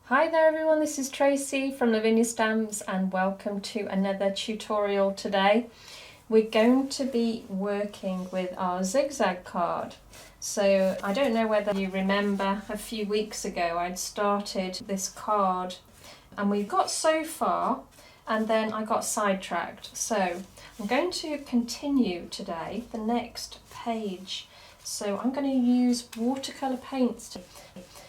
Hi there everyone, this is Tracy from Lavinia Stamps and welcome to another tutorial today. We're going to be working with our zigzag card. So I don't know whether you remember a few weeks ago I'd started this card and we got so far and then I got sidetracked. So I'm going to continue today, the next page. So I'm going to use watercolour paints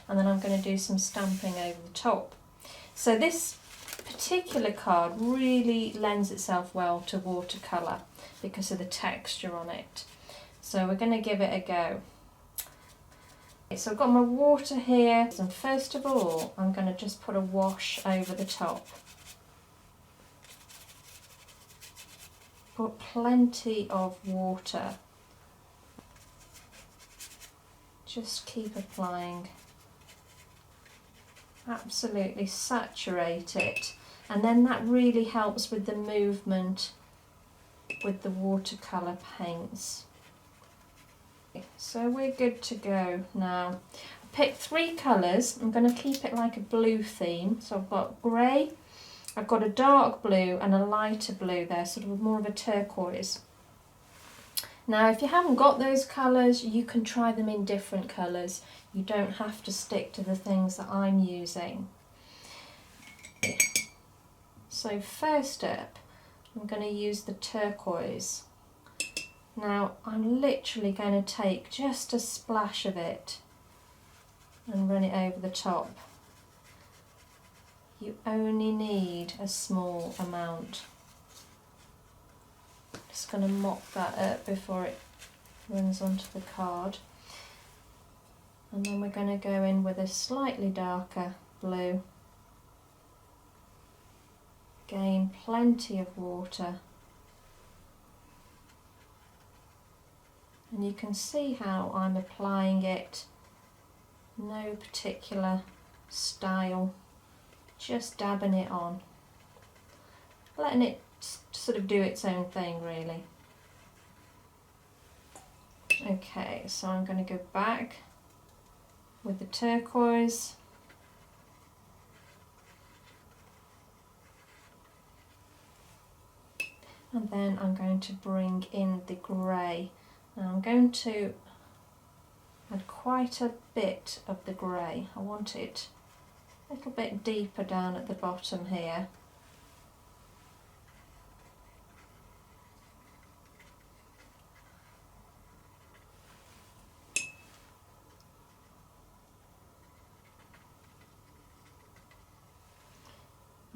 and then I'm going to do some stamping over the top. So this particular card really lends itself well to watercolour because of the texture on it. So we're going to give it a go. Okay, so I've got my water here, and first of all I'm going to just put a wash over the top. Put plenty of water. Just keep applying. Absolutely saturate it, and then that really helps with the movement with the watercolour paints. So we're good to go now. I picked three colours. I'm going to keep it like a blue theme. So I've got grey, I've got a dark blue and a lighter blue there, sort of more of a turquoise. Now if you haven't got those colours, you can try them in different colours. You don't have to stick to the things that I'm using. So first up, I'm going to use the turquoise. Now I'm literally going to take just a splash of it and run it over the top. You only need a small amount. Just going to mop that up before it runs onto the card. And then we're going to go in with a slightly darker blue. Again, plenty of water. And you can see how I'm applying it. No particular style, just dabbing it on. Letting it sort of do its own thing really. Okay, so I'm going to go back with the turquoise. And then I'm going to bring in the grey. Now I'm going to add quite a bit of the grey. I want it a little bit deeper down at the bottom here.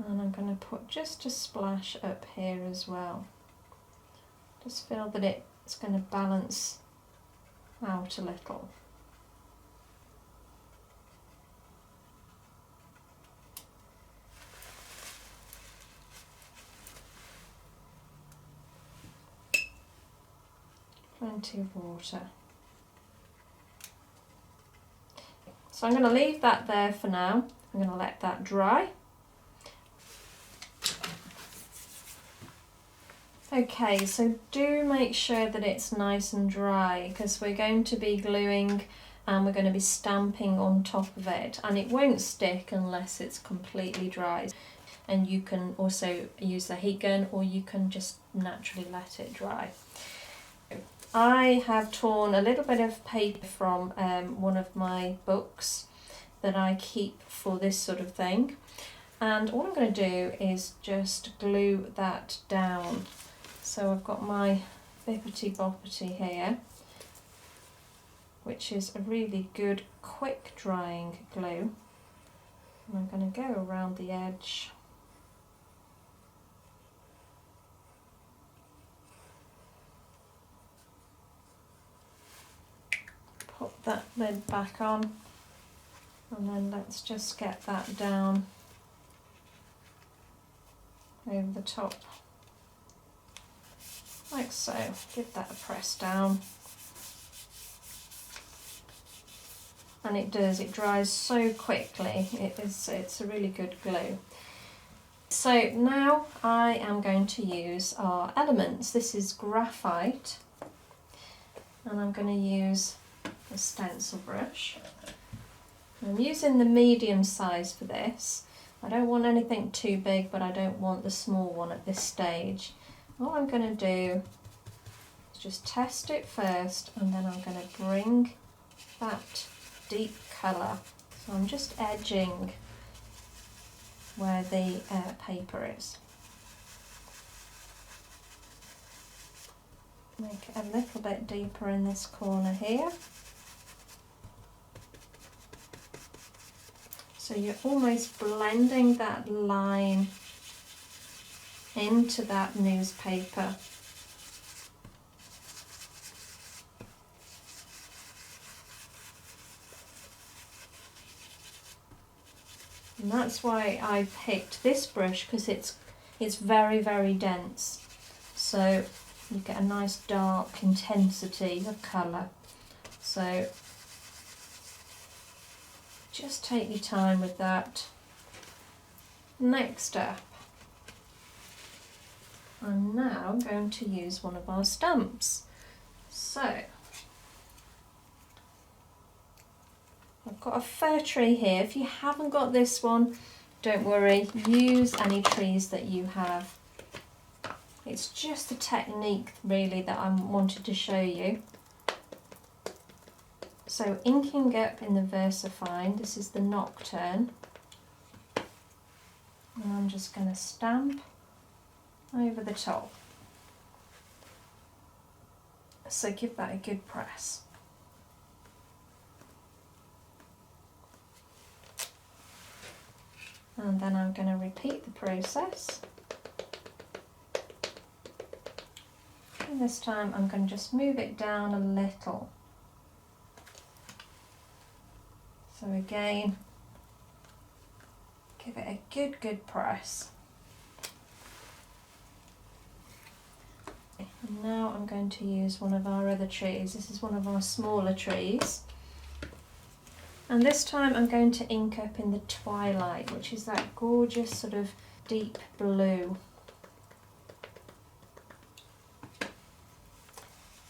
And I'm going to put just a splash up here as well. Just feel that it's going to balance out a little. Plenty of water. So I'm going to leave that there for now. I'm going to let that dry. Okay, so do make sure that it's nice and dry because we're going to be gluing and we're going to be stamping on top of it, and it won't stick unless it's completely dry. And you can also use the heat gun or you can just naturally let it dry. I have torn a little bit of paper from one of my books that I keep for this sort of thing, and all I'm going to do is just glue that down. So I've got my Bippity Boppity here, which is a really good quick drying glue. And I'm going to go around the edge. Put that lid back on, and then let's just get that down over the top. Like so. Give that a press down. And it does, it dries so quickly. It's a really good glue. So now I am going to use our elements. This is graphite, and I'm going to use a stencil brush. I'm using the medium size for this. I don't want anything too big, but I don't want the small one at this stage. All I'm going to do is just test it first, and then I'm going to bring that deep colour. So I'm just edging where the paper is. Make it a little bit deeper in this corner here. So you're almost blending that line into that newspaper. And that's why I picked this brush, because it's very, very dense. So you get a nice dark intensity of colour. So just take your time with that. Next up, I'm now going to use one of our stamps. So I've got a fir tree here. If you haven't got this one, don't worry, use any trees that you have. It's just the technique really that I wanted to show you. So inking up in the VersaFine, this is the Nocturne, and I'm just going to stamp over the top. So give that a good press. And then I'm going to repeat the process. And this time I'm going to just move it down a little. So again, give it a good press. And now I'm going to use one of our other trees. This is one of our smaller trees. And this time I'm going to ink up in the Twilight, which is that gorgeous sort of deep blue.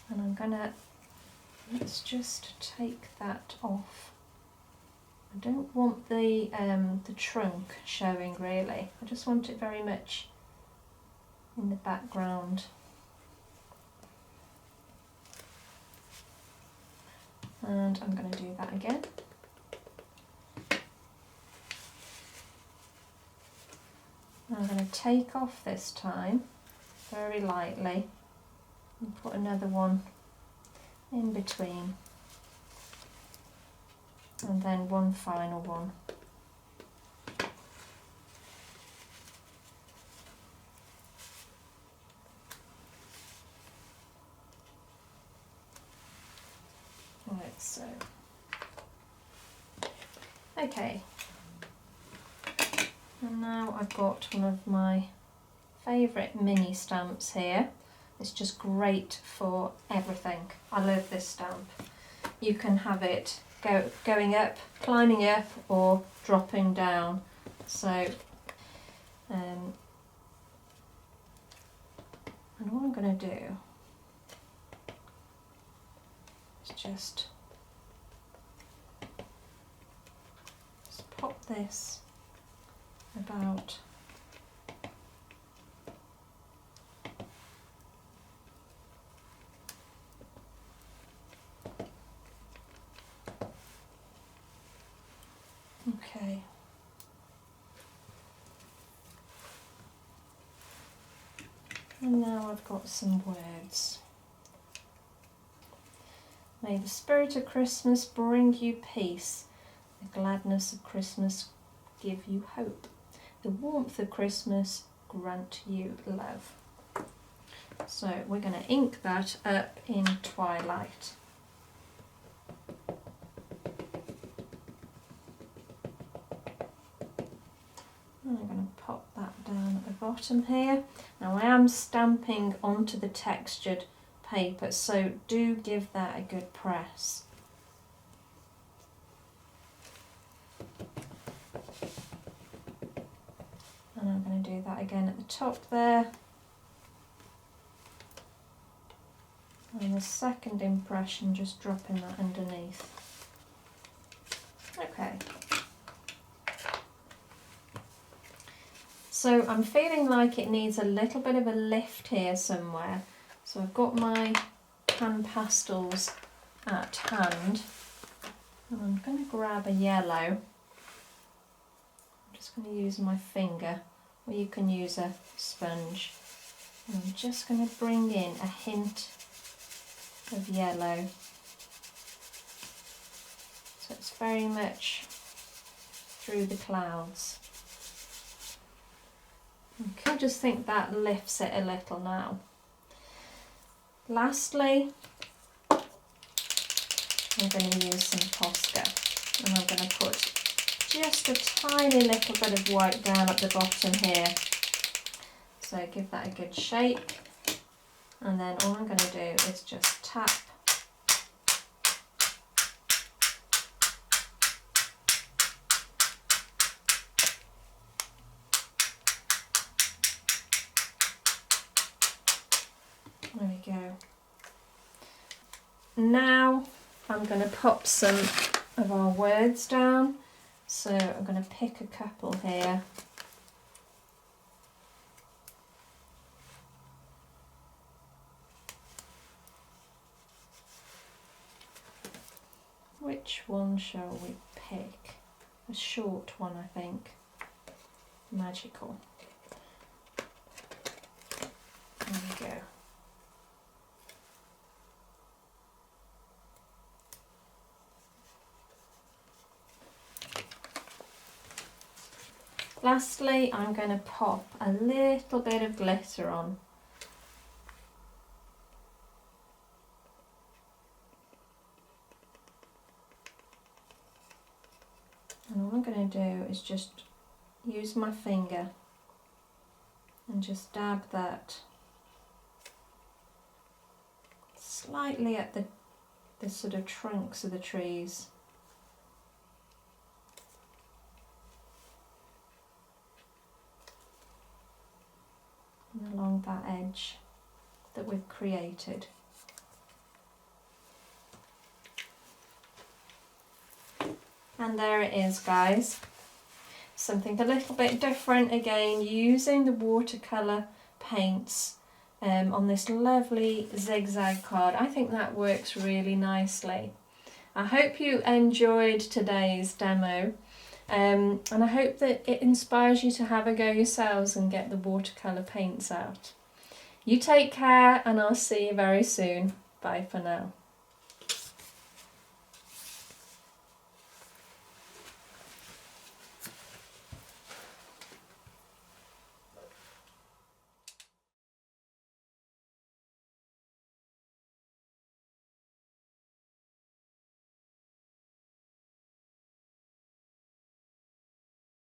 And I'm gonna, let's just take that off. I don't want the trunk showing really. I just want it very much in the background. And I'm going to do that again. I'm going to take off this time very lightly and put another one in between, and then one final one. Right, so okay, and now I've got one of my favourite mini stamps here. It's just great for everything. I love this stamp. You can have it going up, climbing up, or dropping down. So, and what I'm going to do is just pop this about okay. And now I've got some words. May the spirit of Christmas bring you peace. The gladness of Christmas give you hope. The warmth of Christmas grant you love. So we're going to ink that up in Twilight. I'm going to pop that down at the bottom here. Now I am stamping onto the textured paper, so do give that a good press. And I'm going to do that again at the top there. And the second impression, just dropping that underneath. Okay. So I'm feeling like it needs a little bit of a lift here somewhere. So I've got my pan pastels at hand. And I'm going to grab a yellow. I'm just going to use my finger, or you can use a sponge. And I'm just going to bring in a hint of yellow. So it's very much through the clouds. Okay, I just think that lifts it a little now. Lastly, I'm going to use some Posca, and I'm going to put just a tiny little bit of white down at the bottom here. So give that a good shake, and then all I'm going to do is just tap There we go. Now I'm going to pop some of our words down. So I'm going to pick a couple here. Which one shall we pick? A short one, I think. Magical. There we go. Lastly, I'm going to pop a little bit of glitter on. And all I'm going to do is just use my finger and just dab that slightly at the sort of trunks of the trees. And along that edge that we've created. And there it is, guys. Something a little bit different again, using the watercolour paints on this lovely zigzag card. I think that works really nicely. I hope you enjoyed today's demo. And I hope that it inspires you to have a go yourselves and get the watercolour paints out. You take care, and I'll see you very soon. Bye for now.